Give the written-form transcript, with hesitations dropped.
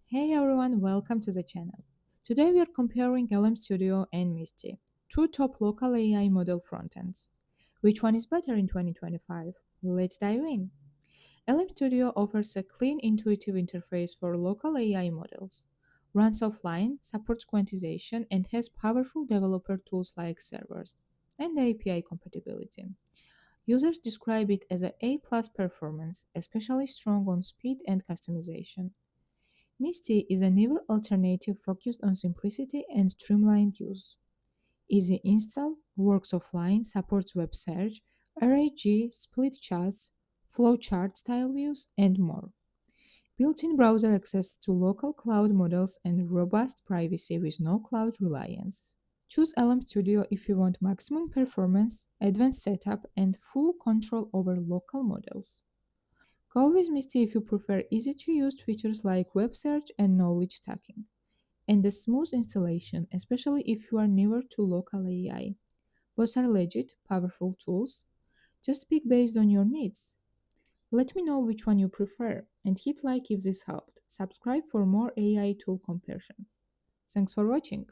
Hey everyone, welcome to the channel. Today we are comparing LM Studio and Msty, two top local AI model frontends. Which one is better in 2025? Let's dive in. LM Studio offers a clean, intuitive interface for local AI models, runs offline, supports quantization, and has powerful developer tools like servers and API compatibility. Users describe it as a A+ performance, especially strong on speed and customization. Msty is a newer alternative focused on simplicity and streamlined use. Easy install, works offline, supports web search, RAG, split chats, flowchart style views, and more. Built-in browser access to local cloud models and robust privacy with no cloud reliance. Choose LM Studio if you want maximum performance, advanced setup, and full control over local models. Go with Misty if you prefer easy to use features like web search and knowledge stacking, and a smooth installation, especially if you are newer to local AI. Both are legit, powerful tools. Just pick based on your needs. Let me know which one you prefer and hit like if this helped. Subscribe for more AI tool comparisons. Thanks for watching.